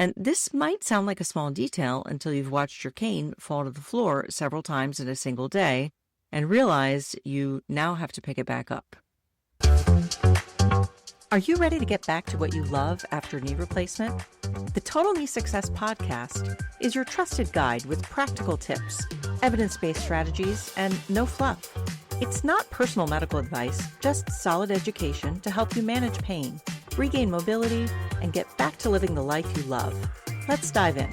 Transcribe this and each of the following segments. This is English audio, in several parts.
And this might sound like a small detail until you've watched your cane fall to the floor several times in a single day and realized you now have to pick it back up. Are you ready to get back to what you love after knee replacement? The Total Knee Success Podcast is your trusted guide with practical tips, evidence-based strategies, and no fluff. It's not personal medical advice, just solid education to help you manage pain, regain mobility, and get back to living the life you love. Let's dive in.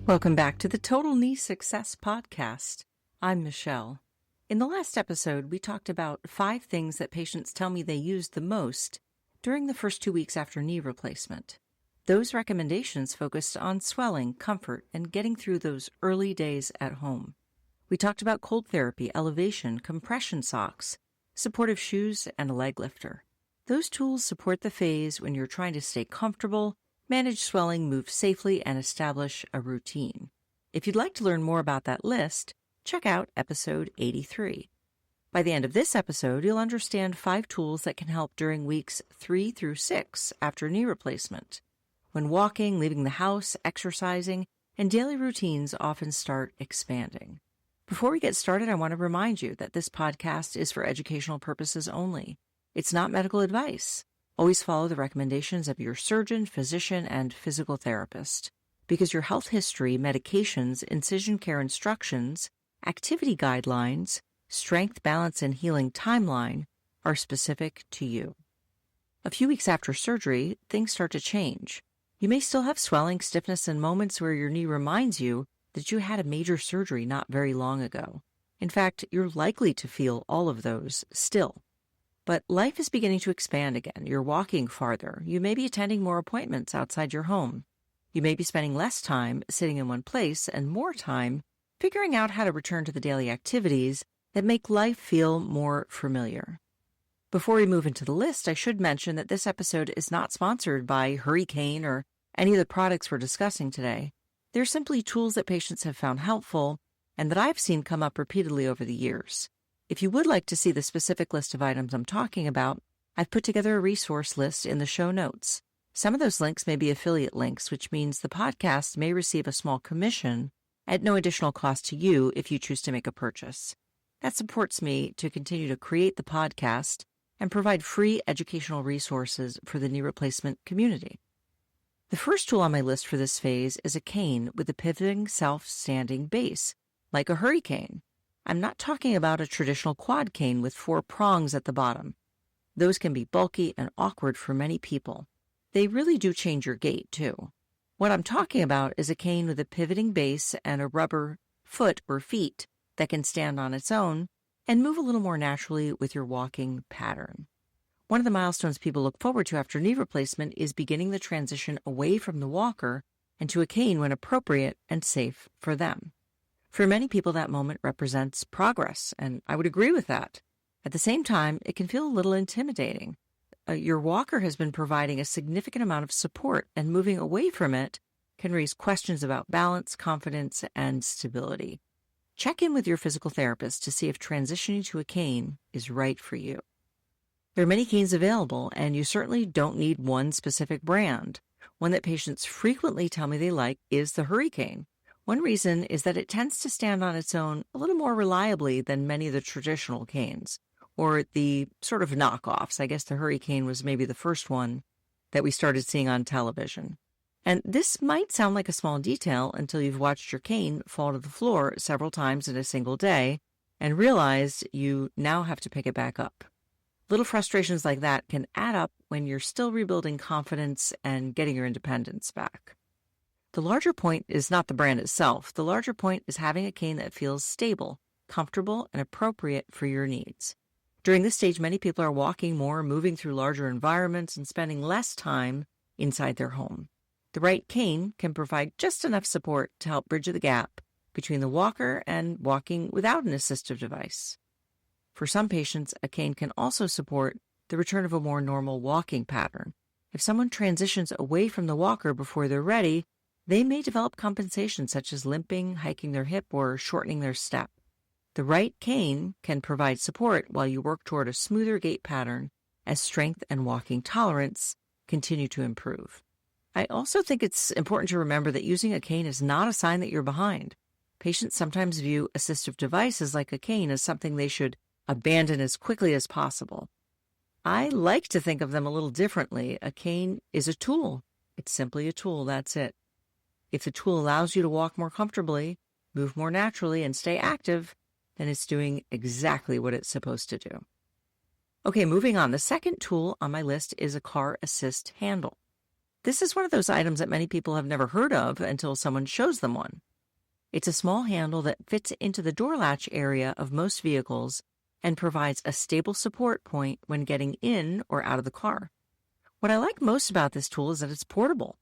Welcome back to the Total Knee Success Podcast. I'm Michelle. In the last episode, we talked about 5 things that patients tell me they use the most during the first 2 weeks after knee replacement. Those recommendations focused on swelling, comfort, and getting through those early days at home. We talked about cold therapy, elevation, compression socks, supportive shoes, and a leg lifter. Those tools support the phase when you're trying to stay comfortable, manage swelling, move safely, and establish a routine. If you'd like to learn more about that list, check out episode 83. By the end of this episode, you'll understand 5 tools that can help during weeks 3 through 6 after knee replacement, when walking, leaving the house, exercising, and daily routines often start expanding. Before we get started, I want to remind you that this podcast is for educational purposes only. It's not medical advice. Always follow the recommendations of your surgeon, physician, and physical therapist, because your health history, medications, incision care instructions, activity guidelines, strength, balance, and healing timeline are specific to you. A few weeks after surgery, things start to change. You may still have swelling, stiffness, and moments where your knee reminds you that you had a major surgery not very long ago. In fact, you're likely to feel all of those still. But life is beginning to expand again. You're walking farther. You may be attending more appointments outside your home. You may be spending less time sitting in one place and more time figuring out how to return to the daily activities that make life feel more familiar. Before we move into the list, I should mention that this episode is not sponsored by Hurricane or any of the products we're discussing today. They're simply tools that patients have found helpful and that I've seen come up repeatedly over the years. If you would like to see the specific list of items I'm talking about, I've put together a resource list in the show notes. Some of those links may be affiliate links, which means the podcast may receive a small commission at no additional cost to you if you choose to make a purchase. That supports me to continue to create the podcast and provide free educational resources for the knee replacement community. The first tool on my list for this phase is a cane with a pivoting self-standing base, like a hurricane. I'm not talking about a traditional quad cane with 4 prongs at the bottom. Those can be bulky and awkward for many people. They really do change your gait, too. What I'm talking about is a cane with a pivoting base and a rubber foot or feet that can stand on its own and move a little more naturally with your walking pattern. One of the milestones people look forward to after knee replacement is beginning the transition away from the walker and to a cane when appropriate and safe for them. For many people, that moment represents progress, and I would agree with that. At the same time, it can feel a little intimidating. Your walker has been providing a significant amount of support, and moving away from it can raise questions about balance, confidence, and stability. Check in with your physical therapist to see if transitioning to a cane is right for you. There are many canes available, and you certainly don't need one specific brand. One that patients frequently tell me they like is the Hurricane. One reason is that it tends to stand on its own a little more reliably than many of the traditional canes, or the sort of knockoffs. I guess the Hurricane was maybe the first one that we started seeing on television. And this might sound like a small detail until you've watched your cane fall to the floor several times in a single day and realized you now have to pick it back up. Little frustrations like that can add up when you're still rebuilding confidence and getting your independence back. The larger point is not the brand itself. The larger point is having a cane that feels stable, comfortable, and appropriate for your needs. During this stage, many people are walking more, moving through larger environments, and spending less time inside their home. The right cane can provide just enough support to help bridge the gap between the walker and walking without an assistive device. For some patients, a cane can also support the return of a more normal walking pattern. If someone transitions away from the walker before they're ready, they may develop compensations such as limping, hiking their hip, or shortening their step. The right cane can provide support while you work toward a smoother gait pattern as strength and walking tolerance continue to improve. I also think it's important to remember that using a cane is not a sign that you're behind. Patients sometimes view assistive devices like a cane as something they should abandon as quickly as possible. I like to think of them a little differently. A cane is a tool. It's simply a tool, that's it. If the tool allows you to walk more comfortably, move more naturally, and stay active, then it's doing exactly what it's supposed to do. Okay, moving on. The second tool on my list is a car assist handle. This is one of those items that many people have never heard of until someone shows them one. It's a small handle that fits into the door latch area of most vehicles and provides a stable support point when getting in or out of the car. What I like most about this tool is that it's portable.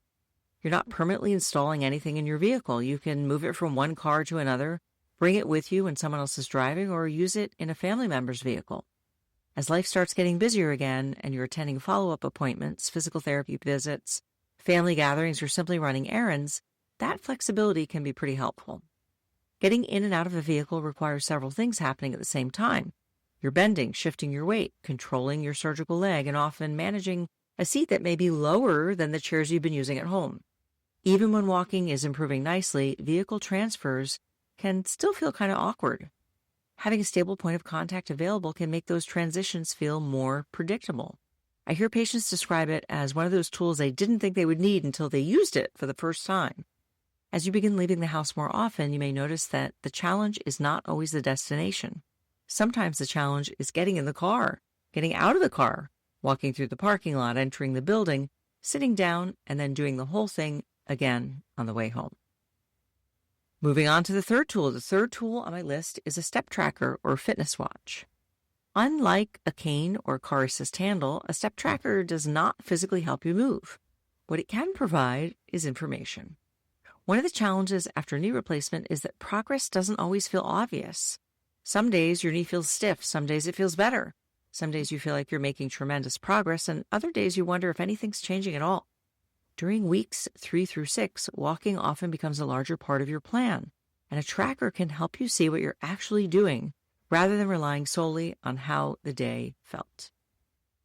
You're not permanently installing anything in your vehicle. You can move it from one car to another, bring it with you when someone else is driving, or use it in a family member's vehicle. As life starts getting busier again and you're attending follow-up appointments, physical therapy visits, family gatherings, or simply running errands, that flexibility can be pretty helpful. Getting in and out of a vehicle requires several things happening at the same time. You're bending, shifting your weight, controlling your surgical leg, and often managing a seat that may be lower than the chairs you've been using at home. Even when walking is improving nicely, vehicle transfers can still feel kind of awkward. Having a stable point of contact available can make those transitions feel more predictable. I hear patients describe it as one of those tools they didn't think they would need until they used it for the first time. As you begin leaving the house more often, you may notice that the challenge is not always the destination. Sometimes the challenge is getting in the car, getting out of the car, walking through the parking lot, entering the building, sitting down, and then doing the whole thing again on the way home. Moving on to the third tool. The third tool on my list is a step tracker or fitness watch. Unlike a cane or car assist handle, a step tracker does not physically help you move. What it can provide is information. One of the challenges after knee replacement is that progress doesn't always feel obvious. Some days your knee feels stiff, some days it feels better. Some days you feel like you're making tremendous progress, and other days you wonder if anything's changing at all. During weeks 3 through 6, walking often becomes a larger part of your plan, and a tracker can help you see what you're actually doing rather than relying solely on how the day felt.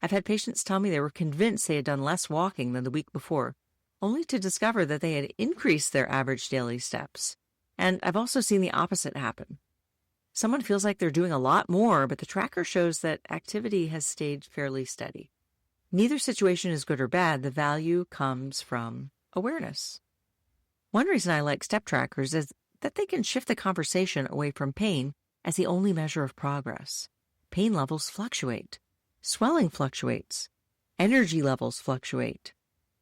I've had patients tell me they were convinced they had done less walking than the week before, only to discover that they had increased their average daily steps. And I've also seen the opposite happen. Someone feels like they're doing a lot more, but the tracker shows that activity has stayed fairly steady. Neither situation is good or bad. The value comes from awareness. One reason I like step trackers is that they can shift the conversation away from pain as the only measure of progress. Pain levels fluctuate. Swelling fluctuates. Energy levels fluctuate.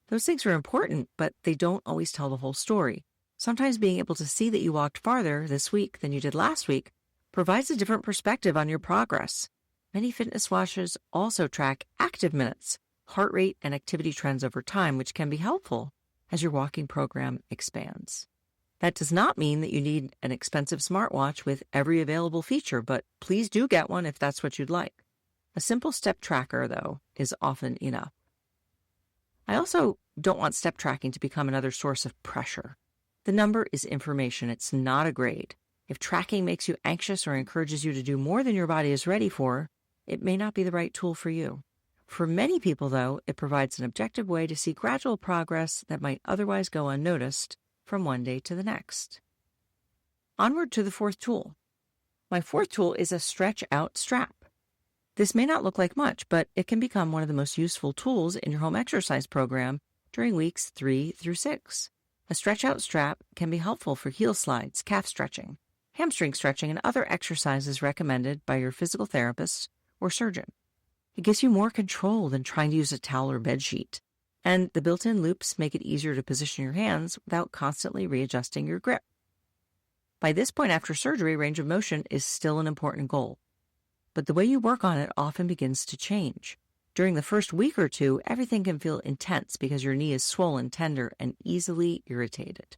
Those things are important, but they don't always tell the whole story. Sometimes being able to see that you walked farther this week than you did last week provides a different perspective on your progress. Many fitness watches also track active minutes, heart rate, and activity trends over time, which can be helpful as your walking program expands. That does not mean that you need an expensive smartwatch with every available feature, but please do get one if that's what you'd like. A simple step tracker, though, is often enough. I also don't want step tracking to become another source of pressure. The number is information. It's not a grade. If tracking makes you anxious or encourages you to do more than your body is ready for, it may not be the right tool for you. For many people, though, it provides an objective way to see gradual progress that might otherwise go unnoticed from one day to the next. Onward to the fourth tool. My fourth tool is a stretch-out strap. This may not look like much, but it can become one of the most useful tools in your home exercise program during weeks 3 through 6. A stretch-out strap can be helpful for heel slides, calf stretching, hamstring stretching, and other exercises recommended by your physical therapist or surgeon. It gives you more control than trying to use a towel or bed sheet, and the built-in loops make it easier to position your hands without constantly readjusting your grip. By this point after surgery, range of motion is still an important goal, but the way you work on it often begins to change. During the first week or two, everything can feel intense because your knee is swollen, tender, and easily irritated.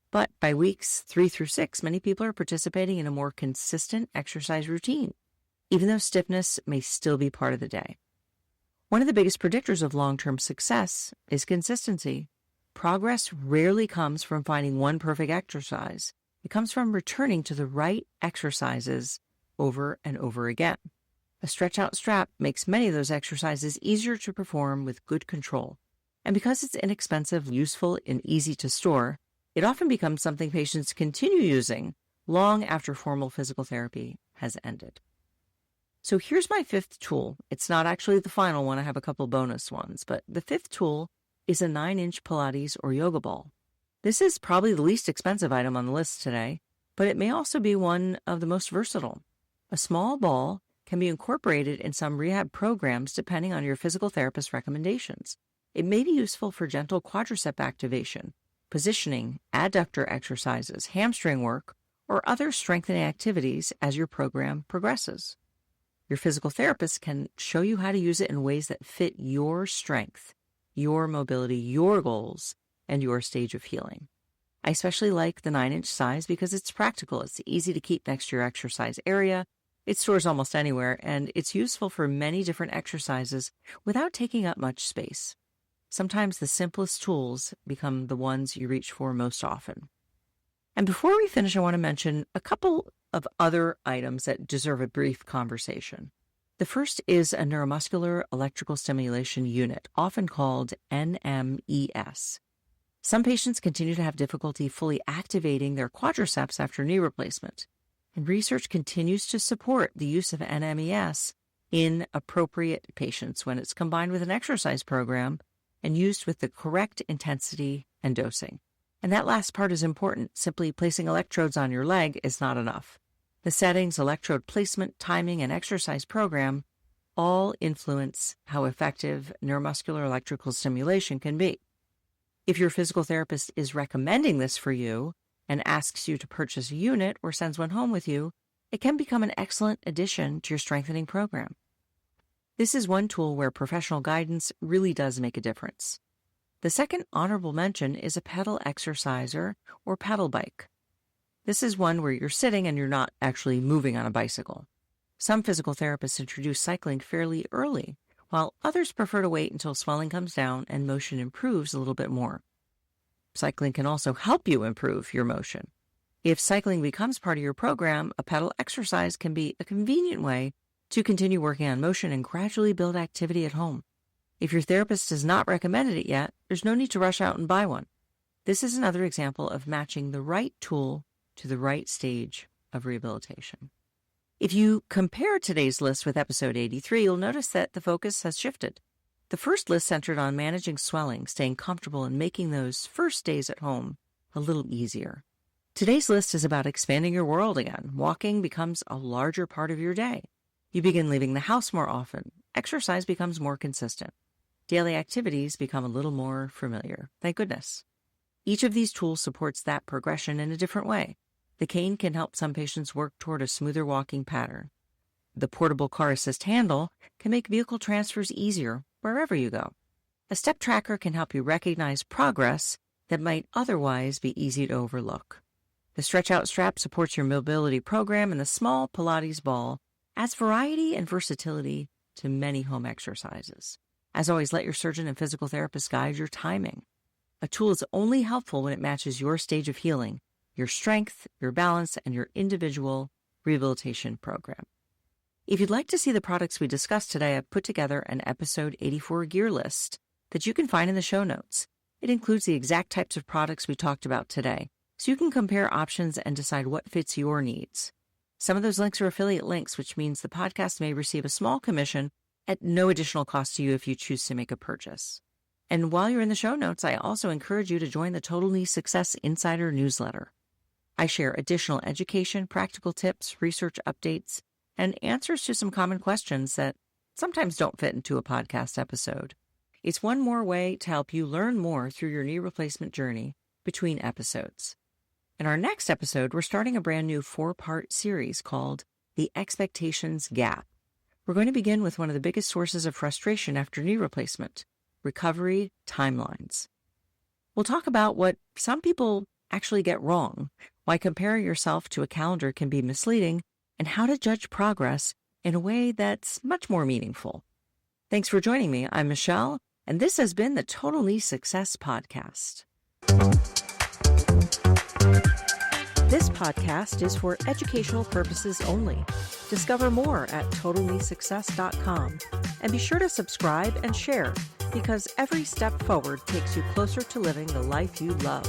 But by weeks 3 through 6, many people are participating in a more consistent exercise routine, even though stiffness may still be part of the day. One of the biggest predictors of long-term success is consistency. Progress rarely comes from finding one perfect exercise. It comes from returning to the right exercises over and over again. A stretch-out strap makes many of those exercises easier to perform with good control. And because it's inexpensive, useful, and easy to store, it often becomes something patients continue using long after formal physical therapy has ended. So here's my fifth tool. It's not actually the final one. I have a couple bonus ones, but the fifth tool is a 9-inch Pilates or yoga ball. This is probably the least expensive item on the list today, but it may also be one of the most versatile. A small ball can be incorporated in some rehab programs depending on your physical therapist's recommendations. It may be useful for gentle quadricep activation, positioning, adductor exercises, hamstring work, or other strengthening activities as your program progresses. Your physical therapist can show you how to use it in ways that fit your strength, your mobility, your goals, and your stage of healing. I especially like the 9-inch size because it's practical. It's easy to keep next to your exercise area. It stores almost anywhere, and it's useful for many different exercises without taking up much space. Sometimes the simplest tools become the ones you reach for most often. And before we finish, I want to mention a couple of other items that deserve a brief conversation. The first is a neuromuscular electrical stimulation unit, often called NMES. Some patients continue to have difficulty fully activating their quadriceps after knee replacement, and research continues to support the use of NMES in appropriate patients when it's combined with an exercise program and used with the correct intensity and dosing. And that last part is important. Simply placing electrodes on your leg is not enough. The settings, electrode placement, timing, and exercise program all influence how effective neuromuscular electrical stimulation can be. If your physical therapist is recommending this for you and asks you to purchase a unit or sends one home with you, it can become an excellent addition to your strengthening program. This is one tool where professional guidance really does make a difference. The second honorable mention is a pedal exerciser or pedal bike. This is one where you're sitting and you're not actually moving on a bicycle. Some physical therapists introduce cycling fairly early, while others prefer to wait until swelling comes down and motion improves a little bit more. Cycling can also help you improve your motion. If cycling becomes part of your program, a pedal exercise can be a convenient way to continue working on motion and gradually build activity at home. If your therapist has not recommended it yet, there's no need to rush out and buy one. This is another example of matching the right tool to the right stage of rehabilitation. If you compare today's list with episode 83, you'll notice that the focus has shifted. The first list centered on managing swelling, staying comfortable, and making those first days at home a little easier. Today's list is about expanding your world again. Walking becomes a larger part of your day. You begin leaving the house more often. Exercise becomes more consistent. Daily activities become a little more familiar. Thank goodness. Each of these tools supports that progression in a different way. The cane can help some patients work toward a smoother walking pattern. The portable car assist handle can make vehicle transfers easier wherever you go. A step tracker can help you recognize progress that might otherwise be easy to overlook. The stretch-out strap supports your mobility program, and the small Pilates ball adds variety and versatility to many home exercises. As always, let your surgeon and physical therapist guide your timing. A tool is only helpful when it matches your stage of healing, your strength, your balance, and your individual rehabilitation program. If you'd like to see the products we discussed today, I've put together an episode 84 gear list that you can find in the show notes. It includes the exact types of products we talked about today, so you can compare options and decide what fits your needs. Some of those links are affiliate links, which means the podcast may receive a small commission at no additional cost to you if you choose to make a purchase. And while you're in the show notes, I also encourage you to join the Total Knee Success Insider newsletter. I share additional education, practical tips, research updates, and answers to some common questions that sometimes don't fit into a podcast episode. It's one more way to help you learn more through your knee replacement journey between episodes. In our next episode, we're starting a brand new 4-part series called The Expectations Gap. We're going to begin with one of the biggest sources of frustration after knee replacement, recovery timelines. We'll talk about what some people actually get wrong, why comparing yourself to a calendar can be misleading, and how to judge progress in a way that's much more meaningful. Thanks for joining me. I'm Michelle, and this has been the Total Knee Success Podcast. This podcast is for educational purposes only. Discover more at totalkneesuccess.com and be sure to subscribe and share because every step forward takes you closer to living the life you love.